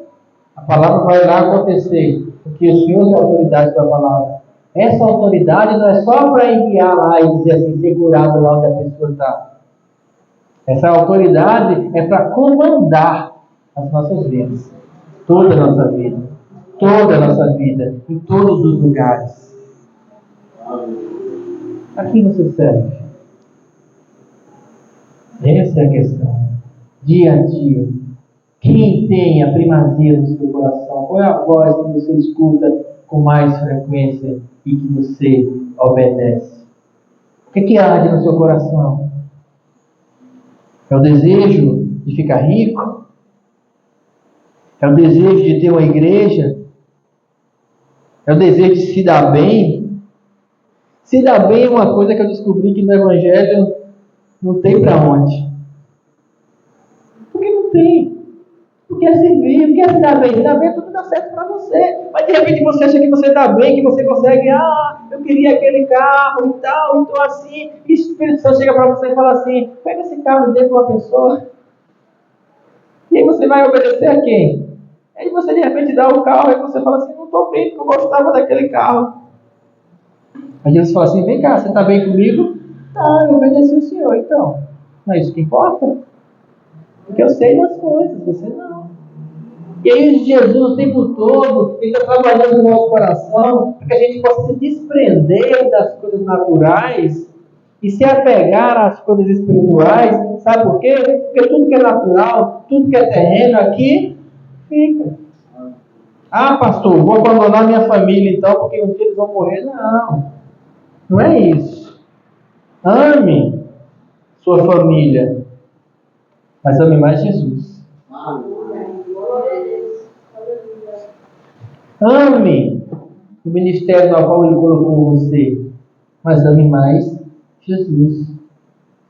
a palavra vai lá acontecer, porque o Senhor tem a autoridade da palavra. Essa autoridade não é só para enviar lá e dizer assim, ser curado lá onde a pessoa está. Essa autoridade é para comandar as nossas vidas. Toda a nossa vida. Toda a nossa vida. Em todos os lugares. A quem você serve? Essa é a questão. Dia a dia. Quem tem a primazia no seu coração? Qual é a voz que você escuta com mais frequência e que você obedece? O que arde no seu coração? É o desejo de ficar rico? É o desejo de ter uma igreja? É o desejo de se dar bem? Se dar bem é uma coisa que eu descobri que no Evangelho não tem para onde. Porque não tem. Porque é servir, porque é se dar bem. Se dar bem tudo dá certo para você. Mas de repente você acha que você está bem, que você consegue, eu queria aquele carro e tal, então assim, e o Espírito Santo chega para você e fala assim, pega esse carro e dê para uma pessoa. E aí você vai obedecer a quem? Aí você de repente dá o carro e você fala assim, não estou bem, porque eu gostava daquele carro. Aí Jesus fala assim, vem cá, você está bem comigo? Tá, eu obedeci o Senhor, então. Não é isso que importa? Porque eu sei das coisas, você não. E aí Jesus o tempo todo, ele está trabalhando no nosso coração, para que a gente possa se desprender das coisas naturais e se apegar às coisas espirituais. Sabe por quê? Porque tudo que é natural, tudo que é terreno aqui, fica. Pastor, vou abandonar minha família então, porque um dia eles vão morrer. Não, não é isso. Ame sua família. Mas ame mais Jesus. Glória a Deus. Aleluia. Ame o ministério no qual Ele colocou você. Mas ame mais Jesus.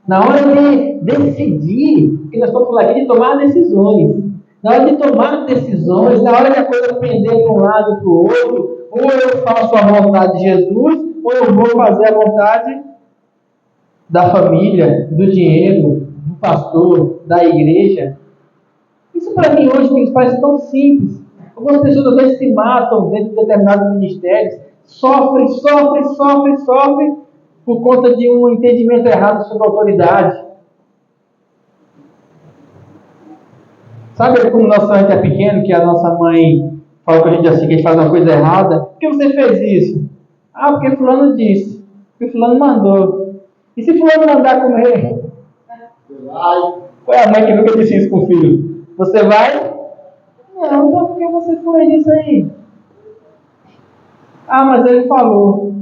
Na hora de decidir, porque nós estamos falando aqui de tomar decisões. Na hora de tomar decisões, na hora de a coisa pender para um lado e para o outro, ou eu faço a vontade de Jesus, ou eu vou fazer a vontade da família, do dinheiro, do pastor, da igreja. Isso para mim hoje parece tão simples. Algumas pessoas às vezes se matam dentro de determinados ministérios, sofrem por conta de um entendimento errado sobre a autoridade. Sabe como nosso anjo é pequeno, que a nossa mãe fala com a gente assim, que a gente faz uma coisa errada? Por que você fez isso? Ah, porque fulano disse. Porque fulano mandou. E se fulano mandar comer? Foi a mãe que nunca disse isso com o filho. Você vai? Não, então por que você foi nisso aí? Ah, mas ele falou.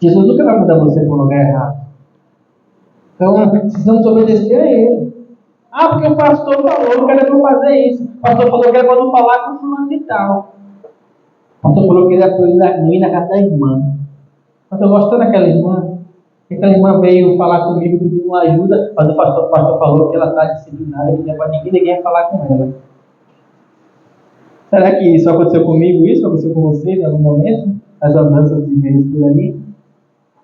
Jesus nunca vai mandar você para um lugar errado. Então, precisamos obedecer a ele. Ah, porque o pastor falou que era para fazer isso. O pastor falou que era para não falar com fulano de tal. O pastor falou que era para não ir na casa da irmã. Mas eu gosto daquela irmã. Aquela irmã veio falar comigo pedindo uma ajuda, mas o pastor falou que ela está disciplinada, que não é para ninguém falar com ela. Será que isso aconteceu comigo? Isso aconteceu com vocês em algum momento? As andanças de igrejas por aí?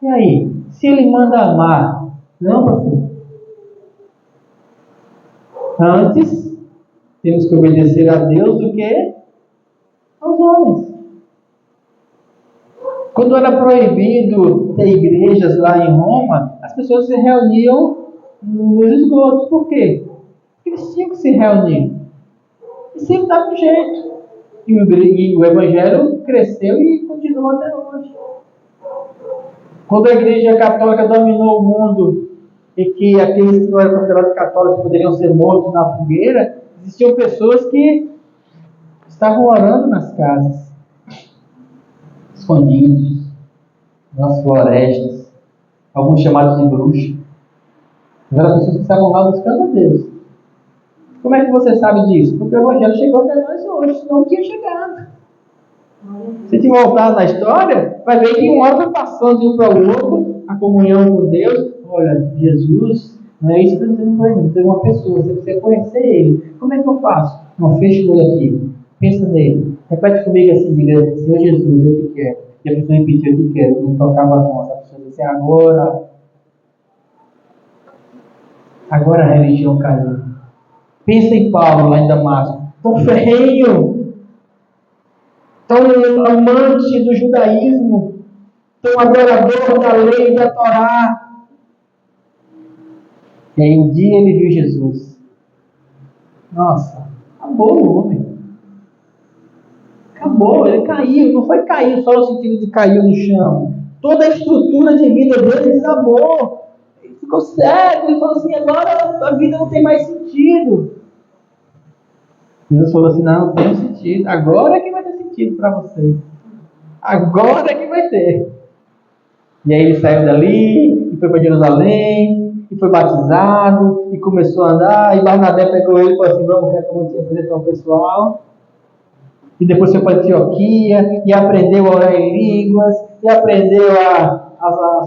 E aí? Se ele manda amar, não, pastor? Antes, temos que obedecer a Deus do que aos homens. Quando era proibido ter igrejas lá em Roma, as pessoas se reuniam nos esgotos. Por quê? Porque eles tinham que se reunir. E sempre dava um jeito. E o Evangelho cresceu e continua até hoje. Quando a Igreja Católica dominou o mundo e que aqueles que não eram considerados católicos poderiam ser mortos na fogueira, existiam pessoas que estavam orando nas casas, escondidos, nas florestas, alguns chamados de bruxos. Eram pessoas que estavam lá buscando a Deus. Como é que você sabe disso? Porque o Evangelho chegou até nós hoje, senão não tinha chegado. Se te voltar na história, vai ver que um outro passando de um para o outro, a comunhão com Deus. Olha, Jesus, não é isso que eu estou dizendo para ele, tem uma pessoa, você precisa conhecer ele. Como é que eu faço? Não, fecha o olho aqui, pensa nele. Repete comigo assim, diga, Senhor Jesus, eu te quero. E a pessoa repetiu, eu te quero, não tocava as mãos. A pessoa disse, agora a religião caiu. Pensa em Paulo lá em Damasco, tão ferrenho, tão amante do judaísmo, tão adorador da lei e da Torá. E aí um dia ele viu Jesus. Nossa, acabou o homem. Acabou, ele caiu. Não foi cair só no sentido de cair no chão. Toda a estrutura de vida dele desabou. Ele ficou cego. Ele falou assim, agora a vida não tem mais sentido. Jesus falou assim, não tem sentido. Agora é que vai ter sentido para você. Agora é que vai ter. E aí ele saiu dali, e foi para Jerusalém, e foi batizado, e começou a andar, e Barnabé pegou ele e falou assim, vamos, quer que eu vou te apresentar o pessoal. E depois foi para Antioquia, e aprendeu a orar em línguas, e aprendeu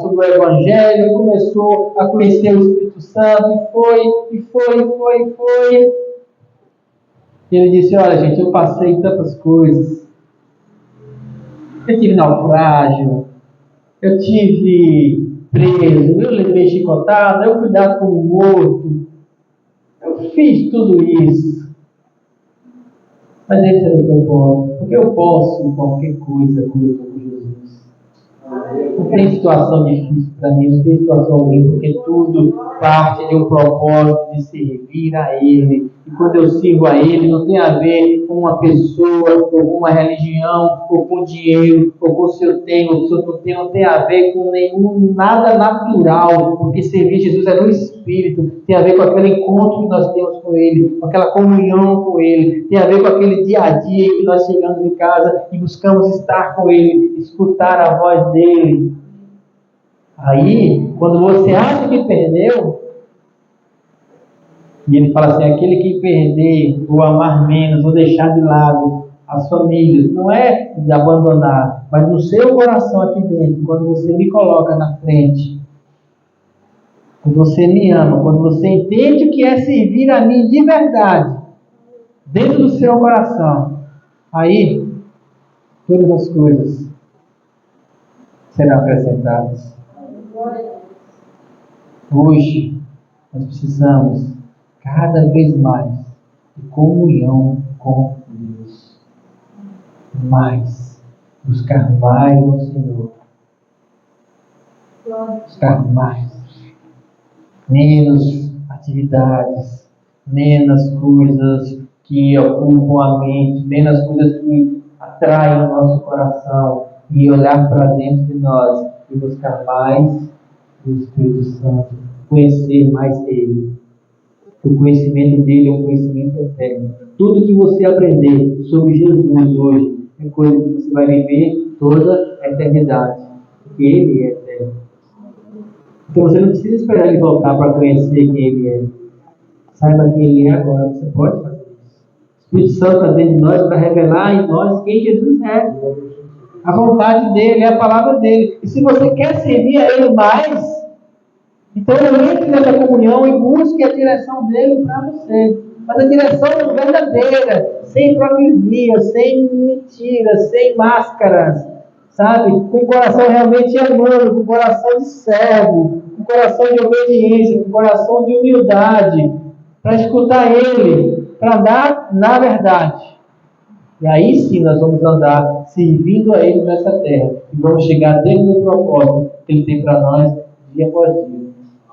sobre o Evangelho, começou a conhecer o Espírito Santo, e foi. E ele disse, olha gente, eu passei tantas coisas. Eu tive naufrágio, eu tive preso, eu levei chicotada, eu fui dado como morto. Eu fiz tudo isso. Mas esse era o propósito. Porque eu posso qualquer coisa quando eu estou com Jesus. Não tem situação difícil para mim, não tem situação ruim, porque tudo parte de um propósito de servir a Ele. E quando eu sirvo a Ele, não tem a ver com uma pessoa, ou com uma religião, ou com dinheiro, ou com se eu tenho, ou se eu não tenho, não tem a ver com nada natural, porque servir Jesus é no Espírito, tem a ver com aquele encontro que nós temos com Ele, com aquela comunhão com Ele, tem a ver com aquele dia a dia que nós chegamos em casa e buscamos estar com Ele, escutar a voz dEle. Aí, quando você acha que perdeu, E ele fala assim: aquele que perder, ou amar menos, ou deixar de lado as famílias, não é de abandonar, mas no seu coração aqui dentro, quando você me coloca na frente, quando você me ama, quando você entende o que é servir a mim de verdade, dentro do seu coração, aí todas as coisas serão acrescentadas. Hoje, nós precisamos cada vez mais de comunhão com Deus. Mais. Buscar mais ao Senhor. Buscar mais. Menos atividades. Menos coisas que ocupam a mente. Menos coisas que atraem o nosso coração. E olhar para dentro de nós. E buscar mais do Espírito Santo. Conhecer mais dele. O conhecimento dele é um conhecimento eterno. Tudo que você aprender sobre Jesus hoje é coisa que você vai viver toda a eternidade. Porque ele é eterno. Então você não precisa esperar ele voltar para conhecer quem ele é. Saiba quem ele é agora. Você pode fazer isso. O Espírito Santo está dentro de nós para revelar em nós quem Jesus é. A vontade dele, a palavra dele. E se você quer servir a ele mais, então entre nessa comunhão e busque a direção dele para você. Mas a direção verdadeira, sem hipocrisia, sem mentiras, sem máscaras, sabe? Com o coração realmente amando, com o coração de servo, com o coração de obediência, com o coração de humildade, para escutar ele, para andar na verdade. E aí sim nós vamos andar servindo a ele nessa terra. E vamos chegar dentro do propósito que ele tem para nós dia após dia.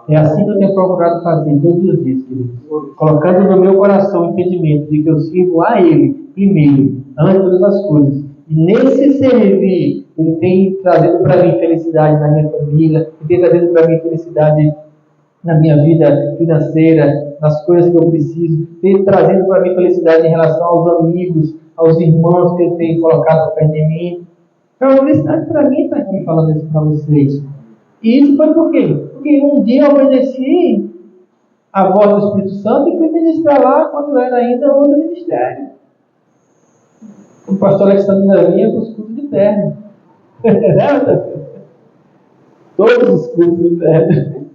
É assim que eu tenho procurado fazer todos os dias, queridos. Colocando no meu coração o entendimento de que eu sirvo a Ele primeiro, antes de todas as coisas. E nesse servir, Ele tem trazido para mim felicidade na minha família, Ele tem trazido para mim felicidade na minha vida financeira, nas coisas que eu preciso, tem trazido para mim felicidade em relação aos amigos, aos irmãos que Ele tem colocado perto de mim. Então, a felicidade para mim está aqui falando isso para vocês. E isso foi por quê? Porque um dia eu obedeci a voz do Espírito Santo e fui ministrar lá quando era ainda outro ministério. O pastor Alexandre vinha para os cultos de terno. Todos os cultos de terno.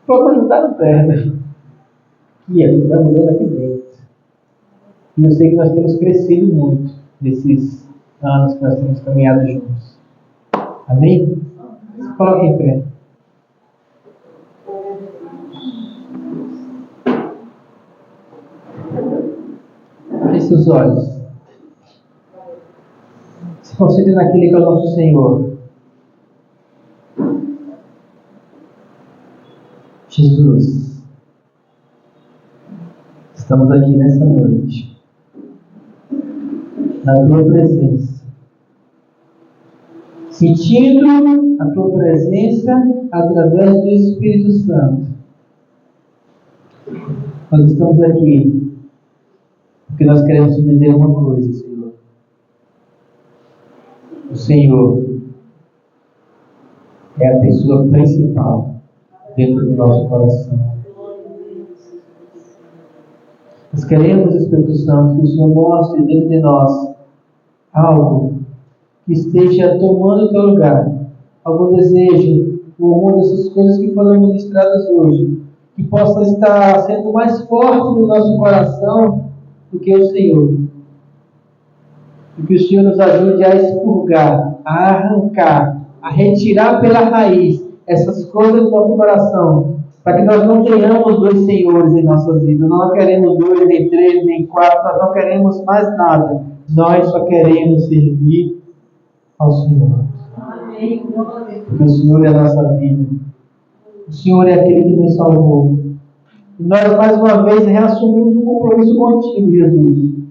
Para não estar no terno. E a gente vai mudando aqui dentro. E eu sei que nós temos crescido muito nesses anos que nós temos caminhado juntos. Amém? Coloque em pé. Feche os olhos. Se concentre naquele que é o nosso Senhor. Jesus, estamos aqui nessa noite, na Tua presença, sentindo a Tua presença através do Espírito Santo. Nós estamos aqui porque nós queremos te dizer uma coisa, Senhor. O Senhor é a pessoa principal dentro do nosso coração. Nós queremos, Espírito Santo, que o Senhor mostre dentro de nós algo que esteja tomando o teu lugar, algum desejo, ou alguma dessas coisas que foram ministradas hoje, que possa estar sendo mais forte no nosso coração do que o Senhor. E que o Senhor nos ajude a expurgar, a arrancar, a retirar pela raiz essas coisas do nosso coração, para que nós não tenhamos dois senhores em nossas vidas. Nós não queremos dois, nem três, nem quatro, nós não queremos mais nada. Nós só queremos servir ao Senhor. Amém. Porque o Senhor é a nossa vida. O Senhor é aquele que nos salvou. E nós, mais uma vez, reassumimos um compromisso contigo, Jesus.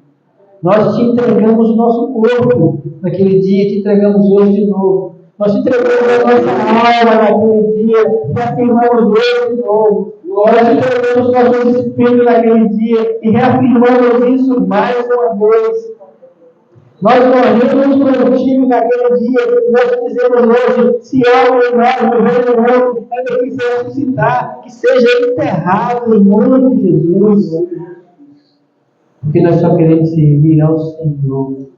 Nós te entregamos o nosso corpo naquele dia, te entregamos hoje de novo. Nós te entregamos a nossa alma naquele dia, te afirmamos hoje de novo. Nós te entregamos o nosso espírito naquele dia e reafirmamos isso mais uma vez. Nós morremos produtivos naquele dia. Nós dizemos hoje: se algo em nós morrer no mundo, ainda quiser ressuscitar, que seja enterrado em nome de Jesus. Porque nós só queremos servir ao Senhor.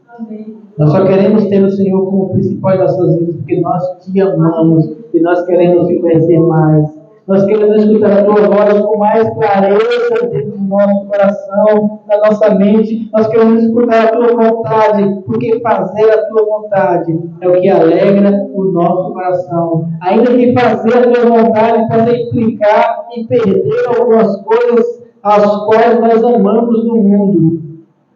Nós só queremos ter o Senhor como principal de nossas vidas, porque nós te amamos e nós queremos te conhecer mais. Nós queremos escutar a tua voz com mais clareza dentro do nosso coração, na nossa mente. Nós queremos escutar a tua vontade, porque fazer a tua vontade é o que alegra o nosso coração. Ainda que fazer a tua vontade possa implicar em perder algumas coisas as quais nós amamos no mundo.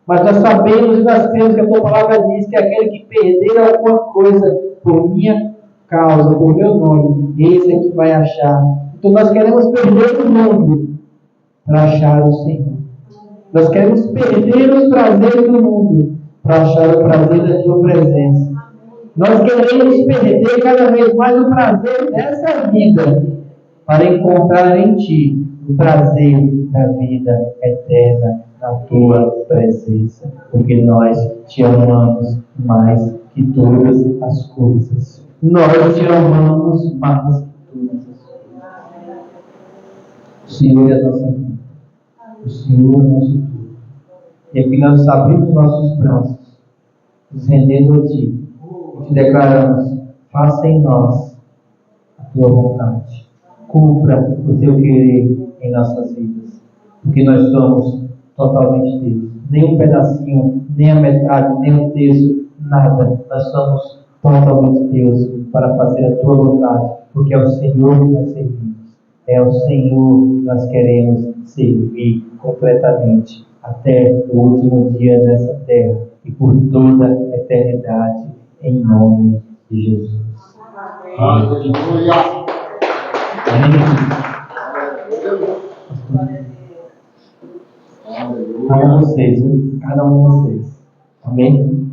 Mas nós sabemos e nós cremos que a tua palavra diz que aquele que perder alguma coisa por minha causa, por meu nome, esse é que vai achar. Então nós queremos perder o mundo para achar o Senhor. Nós queremos perder os prazeres do mundo para achar o prazer da tua presença. Nós queremos perder cada vez mais o prazer dessa vida para encontrar em ti o prazer da vida eterna na tua presença, porque nós te amamos mais que todas as coisas. Nós te amamos mais que todas as coisas. O Senhor é a nossa vida. O Senhor é o nosso tudo. E aqui nós abrimos nossos braços, nos rendendo a Ti, e te declaramos: faça em nós a Tua vontade. Cumpra o Teu querer em nossas vidas. Porque nós somos totalmente Deus. Nem um pedacinho, nem a metade, nem um terço, nada. Nós somos totalmente Deus para fazer a Tua vontade. Porque é o Senhor que nós servimos. É o Senhor que nós queremos servir completamente até o último dia dessa terra e por toda a eternidade, em nome de Jesus. Aleluia. Cada um de vocês, viu? Cada um de vocês. Amém?